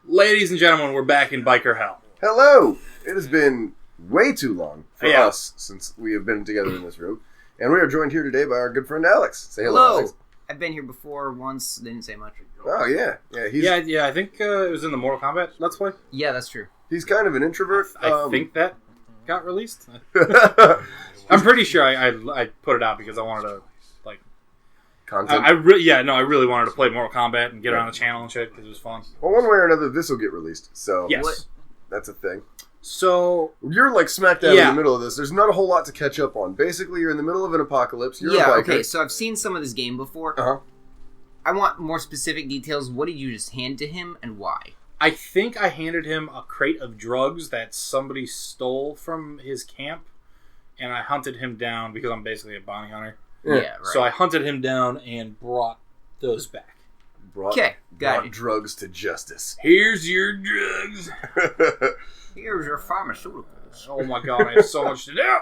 Ladies and gentlemen, we're back in Biker Hell. Hello! It has been way too long for us since we have been together in this room. And we are joined here today by our good friend Alex. Say hello, Alex. I've been here before once, didn't say much. Oh, yeah. Yeah, I think it was in the Mortal Kombat Let's Play. Yeah, that's true. He's kind of an introvert. I think that got released. I'm pretty sure I put it out because I wanted to, like... Content? I really wanted to play Mortal Kombat and get it on the channel and shit because it was fun. Well, one way or another, this will get released. So yes. That's a thing. So... You're like smack dab in the middle of this. There's not a whole lot to catch up on. Basically, you're in the middle of an apocalypse. You're a biker. Okay, so I've seen some of this game before. Uh-huh. I want more specific details. What did you just hand to him and why? I think I handed him a crate of drugs that somebody stole from his camp, and I hunted him down because I'm basically a bounty hunter. Yeah, right. So I hunted him down and brought those back. Got it. Drugs to justice. Here's your drugs. Here's your pharmaceuticals. Oh my god, I have so much to do.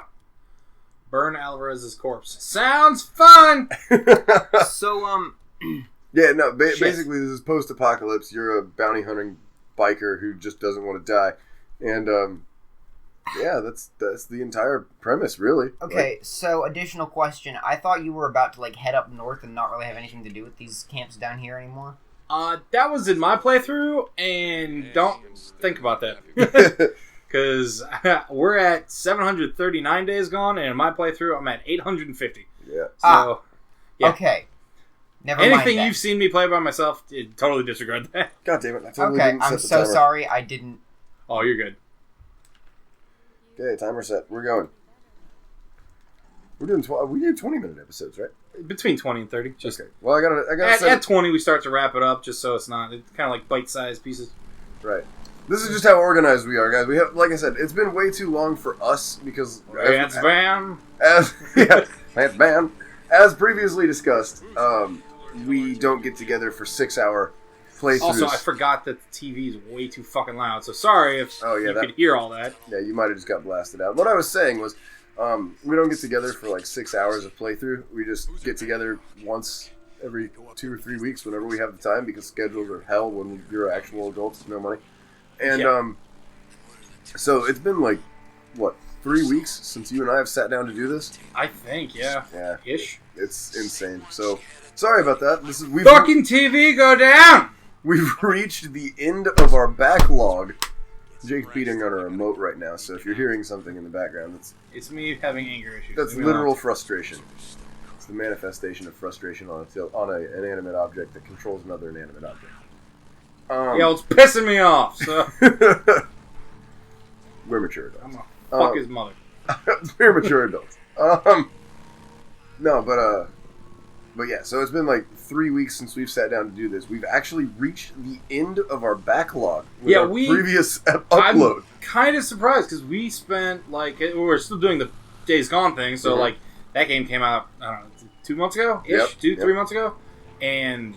Burn Alvarez's corpse. Sounds fun! So, Yeah, no, basically this is post-apocalypse. You're a bounty hunting biker who just doesn't want to die. And, yeah, that's the entire premise, really. Okay, so additional question. I thought you were about to, head up north and not really have anything to do with these camps down here anymore. That was in my playthrough, and don't think about that. Because we're at 739 days gone, and in my playthrough, I'm at 850. Yeah. So, yeah. Okay. Never mind. Anything you've seen me play by myself, totally disregard that. God damn it. I totally okay, didn't set I'm the so timer. sorry. I didn't. Oh, you're good. Okay, timer set. We're going. We're doing we do 20-minute episodes, right? Between 20 and 30. Just okay. Well, I gotta at 20, we start to wrap it up, just so it's not... It's kind of like bite-sized pieces. Right. This is just how organized we are, guys. We have, like I said, it's been way too long for us because... Lance Van. Lance Van. As previously discussed, we don't get together for 6-hour playthroughs. Also, I forgot that the TV is way too fucking loud, so sorry if you could hear all that. Yeah, you might have just got blasted out. What I was saying was, we don't get together for 6 hours of playthrough. We just get together once every 2 or 3 weeks whenever we have the time because schedules are hell when you're actual adults, no money. And, so it's been 3 weeks since you and I have sat down to do this? I think, yeah. Ish. It's insane. So, sorry about that. Fucking TV, go down! We've reached the end of our backlog. Jake's beating on a remote right now, so if you're hearing something in the background, it's me having anger issues. That's literal frustration. It's the manifestation of frustration on an inanimate object that controls another inanimate object. It's pissing me off, so... We're mature adults. I'm gonna fuck his mother. We're mature adults. No, but yeah, so it's been 3 weeks since we've sat down to do this. We've actually reached the end of our backlog with our previous upload. I'm kind of surprised because we spent, we're still doing the Days Gone thing, so, that game came out, I don't know, 2 months ago? Ish? 3 months ago? And,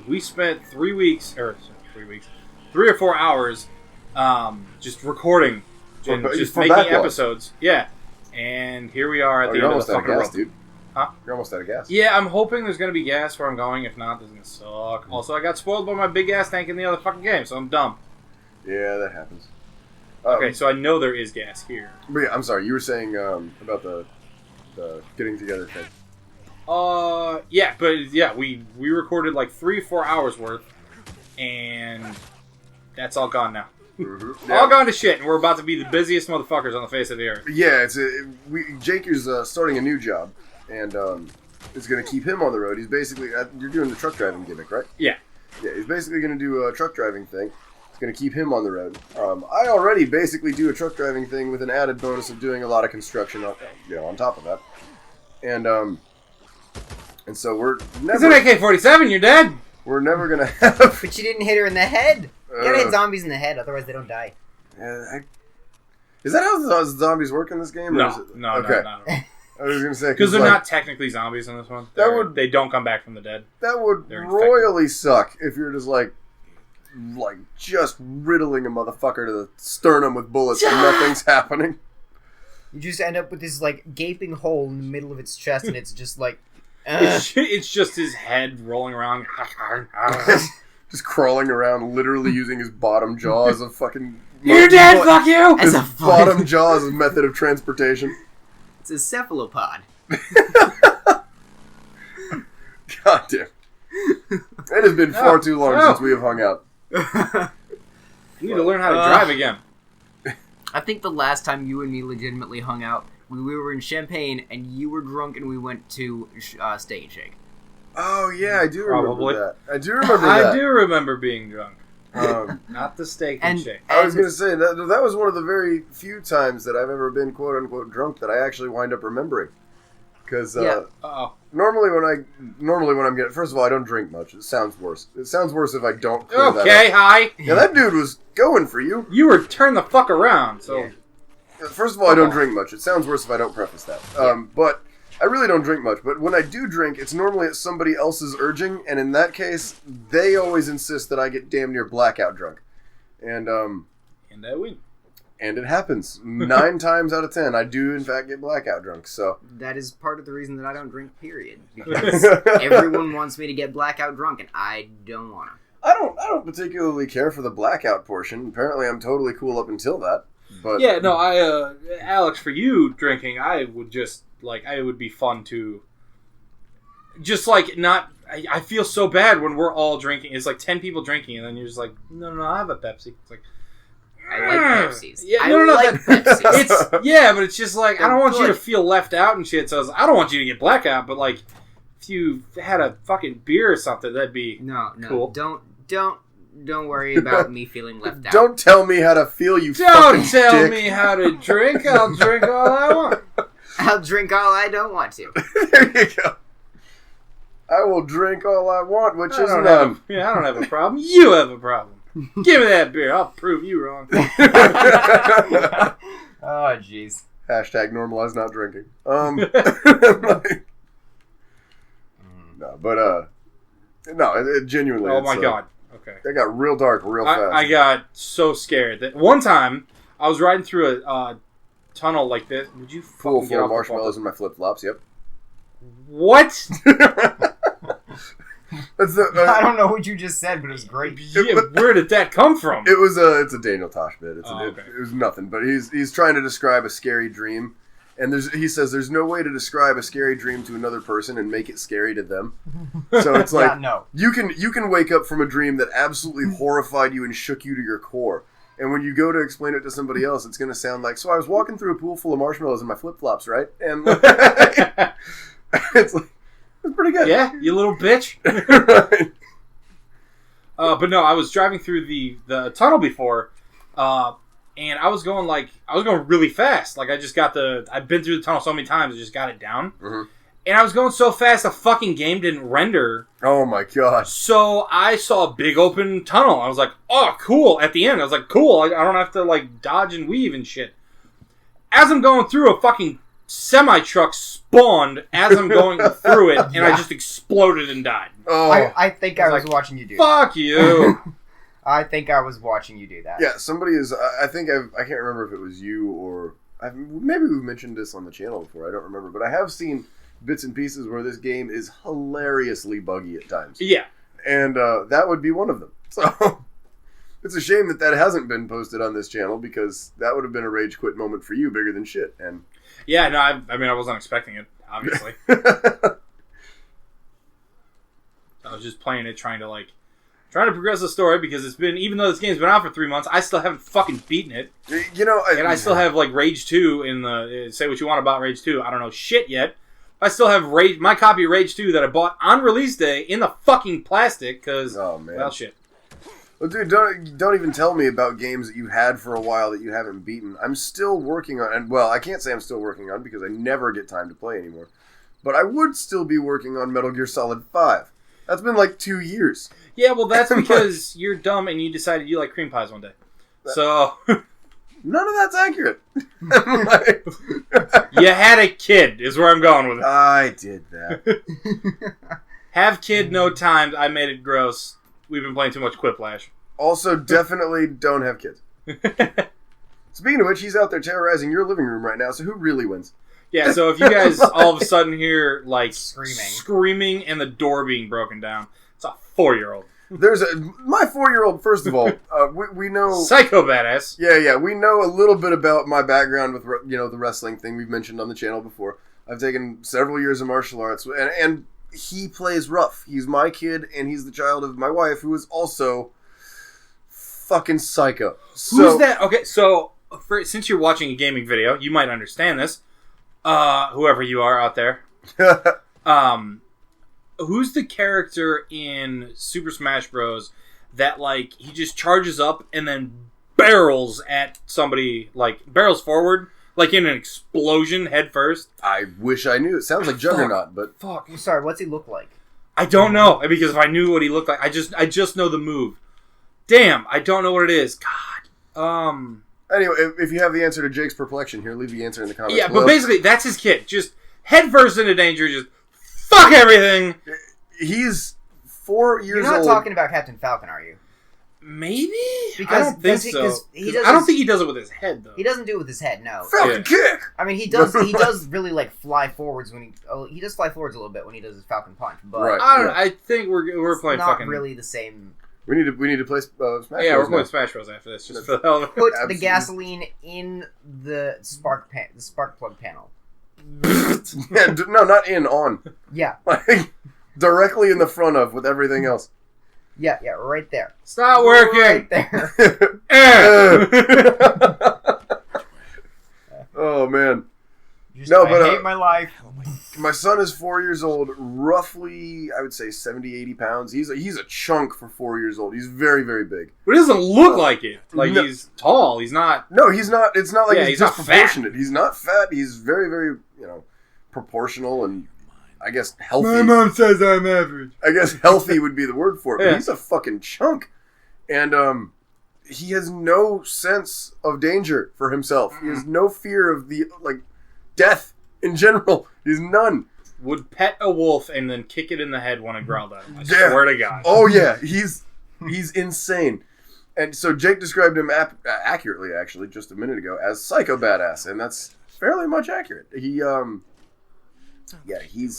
we spent 3 or 4 hours just recording and just making episodes. Yeah. And here we are at the end of the fucking world. Dude. Huh? You're almost out of gas. Yeah, I'm hoping there's going to be gas where I'm going. If not, this is going to suck. Also, I got spoiled by my big gas tank in the other fucking game, so I'm dumb. Yeah, that happens. Okay, so I know there is gas here. But yeah, I'm sorry. You were saying about the getting together thing. We recorded 3 or 4 hours worth, and that's all gone now. Mm-hmm. All gone to shit, and we're about to be the busiest motherfuckers on the face of the earth. Yeah, Jake is starting a new job, and it's going to keep him on the road. He's basically you're doing the truck driving gimmick, right? Yeah. Yeah, he's basically going to do a truck driving thing. It's going to keep him on the road. I already basically do a truck driving thing with an added bonus of doing a lot of construction on top of that, and so we're never... It's an AK-47, you're dead! We're never going to have... But you didn't hit her in the head! You gotta hit zombies in the head, otherwise they don't die. Is that how the zombies work in this game? No, okay. not at all. I was going to say... Because they're not technically zombies in this one. They don't come back from the dead. That would royally suck if you're just just riddling a motherfucker to the sternum with bullets and nothing's happening. You just end up with this gaping hole in the middle of its chest, and it's just It's just his head rolling around. Just crawling around, literally using his bottom jaw as a fucking... You're dead, fuck you! His bottom jaw as a method of transportation. It's a cephalopod. God damn. It has been far too long since we have hung out. You need to learn how to drive again. I think the last time you and me legitimately hung out, we were in Champaign, and you were drunk, and we went to Steak and Shake. Oh, yeah, I do remember Probably. that. I do remember that. I do remember being drunk. Not the Steak and Shake. I was going to say, that was one of the very few times that I've ever been quote-unquote drunk that I actually wind up remembering. Because normally when I'm getting... First of all, I don't drink much. It sounds worse. It sounds worse if I don't clear that up. Hi. Yeah, that dude was going for you. You were turn the fuck around, so... Yeah. First of all, I don't drink much. It sounds worse if I don't preface that. But I really don't drink much. But when I do drink, it's normally at somebody else's urging, and in that case, they always insist that I get damn near blackout drunk. And I win. And it happens. 9 times out of 10, I do in fact get blackout drunk. So that is part of the reason that I don't drink, period. Because everyone wants me to get blackout drunk, and I don't want to. I don't particularly care for the blackout portion. Apparently, I'm totally cool up until that. But yeah, no, Alex, for you drinking, I would just, it would be fun to just, I feel so bad when we're all drinking. It's 10 people drinking, and then you're just like, no, I have a Pepsi. It's like, I like Pepsis. Yeah, I like Pepsis. Yeah, but it's just I don't want you to feel left out and shit, so I don't want you to get blackout, but, if you had a fucking beer or something, that'd be cool. Don't worry about me feeling left out. Don't tell me how to feel, you Don't fucking tell dick. me how to drink. I'll drink all I want. I'll drink all I don't want to. There you go. I will drink all I want, which is none. I don't have a problem. You have a problem. Give me that beer. I'll prove you wrong. Oh, jeez. Hashtag normalize not drinking. It genuinely. Oh my god. Okay. That got real dark real fast. I got so scared that one time I was riding through a tunnel like this. Would you full get off marshmallows in my flip flops? Yep. What? I don't know what you just said, but it was great. Yeah, where did that come from? It's a Daniel Tosh bit. Okay. It was nothing, but he's trying to describe a scary dream, and he says there's no way to describe a scary dream to another person and make it scary to them. So it's you can wake up from a dream that absolutely horrified you and shook you to your core. And when you go to explain it to somebody else, it's going to sound like, so I was walking through a pool full of marshmallows in my flip-flops, right? And it's pretty good. Yeah, you little bitch. Right. But no, I was driving through the tunnel before, and I was going really fast. I've been through the tunnel so many times, I just got it down. Mm-hmm. And I was going so fast, the fucking game didn't render. Oh my gosh. So I saw a big open tunnel. I was like, oh, cool. At the end, I was like, cool. I don't have to, dodge and weave and shit. As I'm going through, a fucking semi-truck spawned as I'm going through it, and I just exploded and died. Oh. I think I was watching you do that. Fuck you. I think I was watching you do that. Yeah, somebody is... I think I can't remember if it was you or... maybe we've mentioned this on the channel before. I don't remember. But I have seen bits and pieces where this game is hilariously buggy at times. Yeah. And that would be one of them. So it's a shame that hasn't been posted on this channel, because that would have been a rage quit moment for you bigger than shit. And yeah, no, I wasn't expecting it, obviously. I was just playing it, trying to progress the story, because it's been, even though this game's been out for 3 months, I still haven't fucking beaten it. And I still have Rage 2 in the say what you want about Rage 2. I don't know shit yet. I still have my copy of Rage 2 that I bought on release day in the fucking plastic, because well, shit. Well, dude, don't even tell me about games that you had for a while that you haven't beaten. I'm still working on, and well, I can't say I'm still working on, because I never get time to play anymore. But I would still be working on Metal Gear Solid 5. That's been 2 years. Yeah, well, that's because you're dumb and you decided you like cream pies one day. So none of that's accurate. You had a kid, is where I'm going with it. I did that. Have kid, no time. I made it gross. We've been playing too much Quiplash. Also, definitely don't have kids. Speaking of which, he's out there terrorizing your living room right now, so who really wins? Yeah, so if you guys all of a sudden hear, screaming and the door being broken down, it's a 4-year-old. my 4-year-old. First of all, we know Psycho Badass. Yeah, we know a little bit about my background with the wrestling thing we've mentioned on the channel before. I've taken several years of martial arts, and he plays rough. He's my kid, and he's the child of my wife, who is also fucking psycho. Who's that? Okay, so since you're watching a gaming video, you might understand this. Whoever you are out there. Who's the character in Super Smash Bros. That, like, he just charges up and then barrels at somebody, like, barrels forward, like in an explosion head first? I wish I knew. It sounds like Juggernaut, but... Fuck. I'm sorry, what's he look like? I don't know, because if I knew what he looked like, I just know the move. Damn, I don't know what it is. God. Anyway, if you have the answer to Jake's perplexion here, leave the answer in the comments Yeah, below. but basically, that's his kid. Just head first into danger, just fuck everything. He's 4 years old. You're not talking about Captain Falcon, are you? Maybe? Because I don't think so. I don't think he does it with his head, though. He doesn't do it with his head, no. Falcon kick! I mean, he does really, like, fly forwards when he does fly forwards a little bit when he does his Falcon Punch, but Right. I don't know. I think we're playing not fucking... really the same. We need to play Smash Bros. Yeah, we're playing now. Smash Bros. After this, just for the hell of it. Put Absolutely. the gasoline in the spark plug panel. Yeah, no, not in, on. Yeah, Like, directly in the front of with everything else. yeah, right there. It's not working. Right there. Oh, man. I hate my life. My son is 4 years old, roughly, I would say 70, 80 pounds. He's a chunk for 4 years old. He's very, very big. But it doesn't look like it. Like, No. he's tall. He's not... No, he's not. It's not like Yeah, he's he's not disproportionate. He's not fat. He's very, very, proportional and, I guess, healthy. mom says I'm average. I guess healthy would be the word for it. But Yeah. he's a fucking chunk. And he has no sense of danger for himself. He has no fear of death in general. He's none. Would pet a wolf and then kick it in the head when it growled at him. I Yeah. swear to God. Oh, yeah. He's insane. And so Jake described him accurately, actually, just a minute ago, as Psycho Badass. And that's fairly much accurate. He's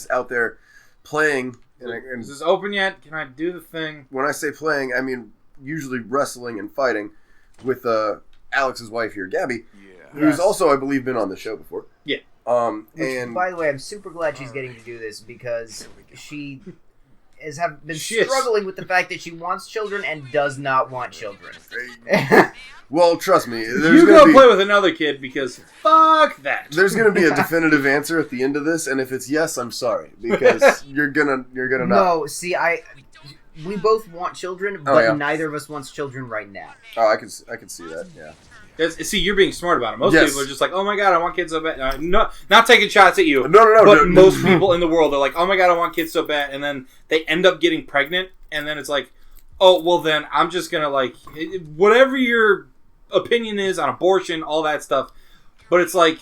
out there playing. And Is this open yet? Can I do the thing? when I say playing, I mean usually wrestling and fighting with Alex's wife here, Gabby, who's Yes. also, I believe, been on the show before. Yeah. And By the way, I'm super glad she's getting to do this because she been Shit. struggling with the fact that she wants children and does not want children. well, trust me, You there's go gonna play with another kid because fuck that. there's gonna be a definitive answer at the end of this, and if it's yes, I'm sorry because you're gonna not. No, see, we both want children, but yeah. neither of us wants children right now. Oh, I can see that. Yeah. See, you're being smart about it. Most Yes. people are just like, oh my God, I want kids so bad. No, not taking shots at you. No. But most people in the world are like, oh my God, I want kids so bad. And then they end up getting pregnant. And then it's like, oh, well then I'm just going to whatever your opinion is on abortion, all that stuff. But it's like,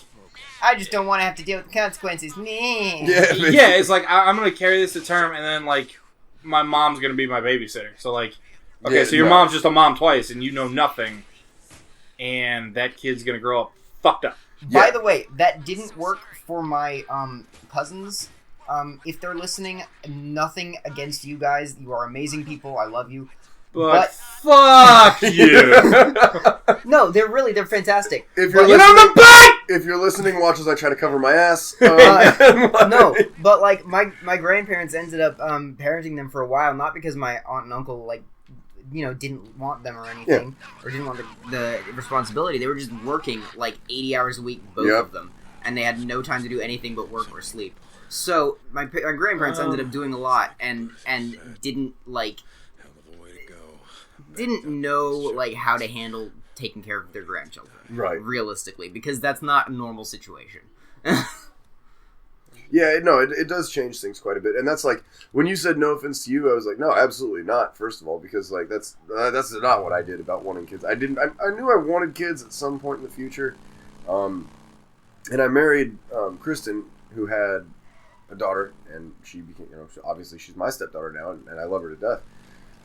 I just don't want to have to deal with the consequences. Meh. Yeah. it's like, I'm going to carry this to term. And then my mom's going to be my babysitter. So okay, Yeah, so your no. mom's just a mom twice and you know nothing. And that kid's going to grow up fucked up. Yeah. By the way, that didn't work for my cousins. If they're listening, nothing against you guys. You are amazing people. I love you. But fuck you. No, they're fantastic. If you're Get on the butt! if you're listening, watch as I try to cover my ass. No, but my grandparents ended up parenting them for a while, not because my aunt and uncle didn't want them or anything, or didn't want the responsibility. They were just working 80 hours a week, both of them, and they had no time to do anything but work or sleep. So my grandparents ended up doing a lot, and didn't know how to handle taking care of their grandchildren, Right. realistically, because that's not a normal situation. Yeah, no, it does change things quite a bit, and that's when you said no offense to you, I was like, no, absolutely not. First of all, because that's not what I did about wanting kids. I didn't. I knew I wanted kids at some point in the future, and I married Kristen, who had a daughter, and she became, obviously she's my stepdaughter now, and I love her to death.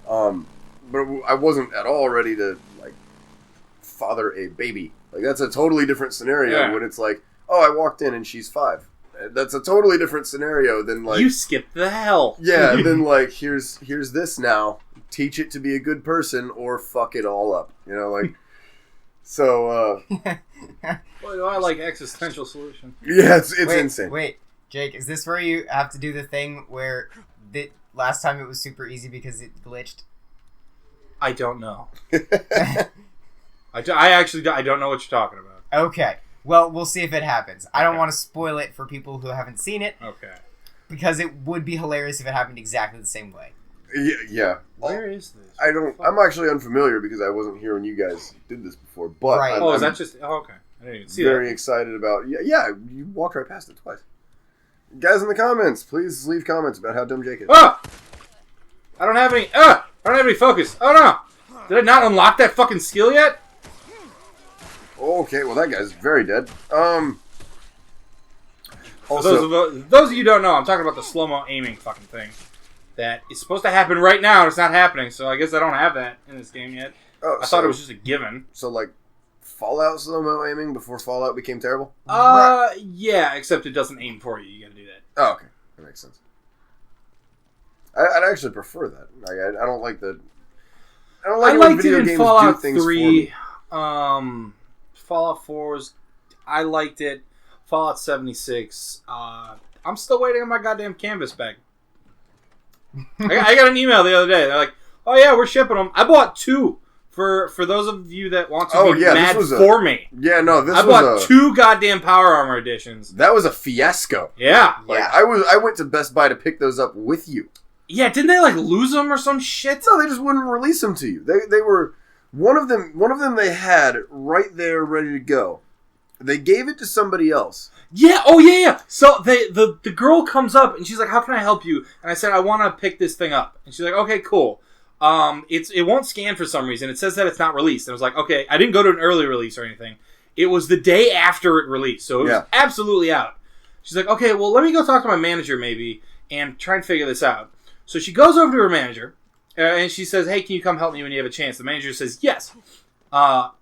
But I wasn't at all ready to father a baby. That's a totally different scenario when it's oh, I walked in and she's 5. That's a totally different scenario than you skipped the hell. yeah, then here's this now. teach it to be a good person or fuck it all up. You know, like, so, Boy, do I like existential solution. yeah, it's insane. Wait, Jake, is this where you have to do the thing where last time it was super easy because it glitched? I don't know. I don't know what you're talking about. Okay. Well, we'll see if it happens. I don't want to spoil it for people who haven't seen it. Okay. Because it would be hilarious if it happened exactly the same way. Yeah. Where is this? I'm actually unfamiliar because I wasn't here when you guys did this before. But Right. Is that just... Oh, okay. I didn't even see very that. excited about... Yeah, you walked right past it twice. Guys in the comments, please leave comments about how dumb Jake is. Ah! I don't have any focus. Oh, no. Did I not unlock that fucking skill yet? Okay, well, that guy's very dead. For Also, those of you who don't know, I'm talking about the slow-mo aiming fucking thing. That is supposed to happen right now, and it's not happening, so I guess I don't have that in this game yet. I thought it was just a given. So, like, Fallout slow-mo aiming before Fallout became terrible? Yeah, except it doesn't aim for you. You gotta do that. Oh, okay. That makes sense. I'd actually prefer that. I don't like the... I liked it in Fallout 3. Fallout 4 was... I liked it. Fallout 76. I'm still waiting on my goddamn canvas back. I got an email the other day. They're like, "Oh yeah, we're shipping them." I bought 2 for those of you that want to be mad for me. Yeah, no, I bought 2 goddamn Power Armor editions. That was a fiasco. Yeah, like I went to Best Buy to pick those up with you. Yeah, didn't they like lose them or some shit? No, they just wouldn't release them to you. They were one of them they had right there ready to go. They gave it to somebody else. Yeah, oh yeah. So the girl comes up and she's like, "How can I help you?" And I said, "I want to pick this thing up." And she's like, "Okay, cool." It won't scan for some reason. It says that it's not released. And I was like, "Okay, I didn't go to an early release or anything. It was the day after it released, so it was absolutely out." She's like, "Okay, well, let me go talk to my manager maybe and try and figure this out." So she goes over to her manager and she says, "Hey, can you come help me when you have a chance?" The manager says, "Yes."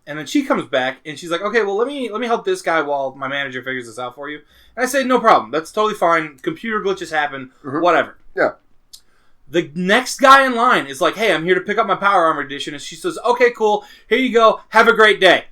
And then she comes back and she's like, "Okay, well, let me help this guy while my manager figures this out for you." And I say, "No problem. That's totally fine. Computer glitches happen. Whatever." Yeah. The next guy in line is like, "Hey, I'm here to pick up my Power Armor edition." And she says, "Okay, cool. Here you go. Have a great day."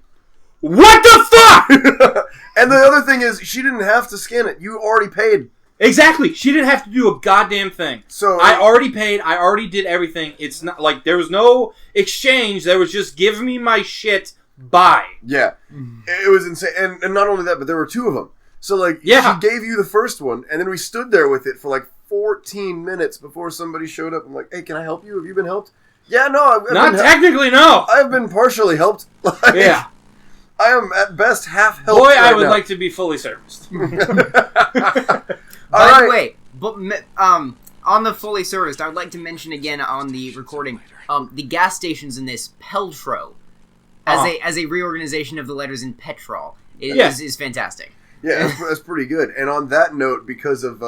What the fuck? And the other thing is, she didn't have to scan it. You already paid. Exactly. She didn't have to do a goddamn thing. So I already paid. I already did everything. It's not like there was no exchange. There was just give me my shit. Bye. Yeah. It was insane. And not only that, but there were 2 of them. So like, she gave you the first one, and then we stood there with it for like 14 minutes before somebody showed up. I'm like, "Hey, can I help you? Have you been helped?" "Yeah, no. I've not been technically, no. I've been partially helped." Like, yeah. I am at best half helped. Boy, I would like to be fully serviced. By the way, but on the fully serviced, I would like to mention again on the recording, the gas stations in this Peltro, as a reorganization of the letters in petrol, is fantastic. Yeah, that's pretty good. And on that note, because of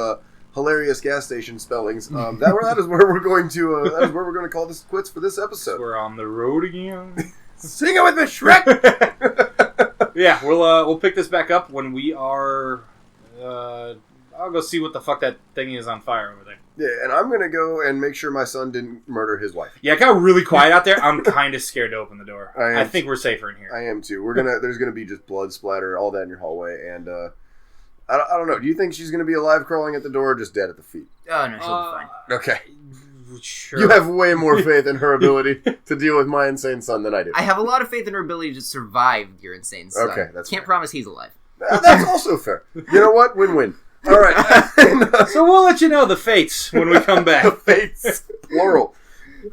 hilarious gas station spellings, that is where we're going to call this quits for this episode. We're on the road again. Sing it with me, Shrek. Yeah, we'll pick this back up when we are. I'll go see what the fuck that thing is on fire over there. Yeah, and I'm gonna go and make sure my son didn't murder his wife. Yeah, it got really quiet out there. I'm kind of scared to open the door. I think we're safer in here. I am too. There's gonna be just blood splatter, all that in your hallway, and I don't know. Do you think she's gonna be alive crawling at the door, or just dead at the feet? Oh no, she'll be fine. Okay. Sure. You have way more faith in her ability to deal with my insane son than I do. I have a lot of faith in her ability to survive your insane son. Okay, that's Can't fair. promise he's alive. That's also fair. You know what? Win-win. All right. So we'll let you know the fates when we come back. The fates. Plural.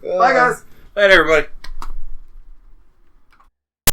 Bye, guys. Later, everybody.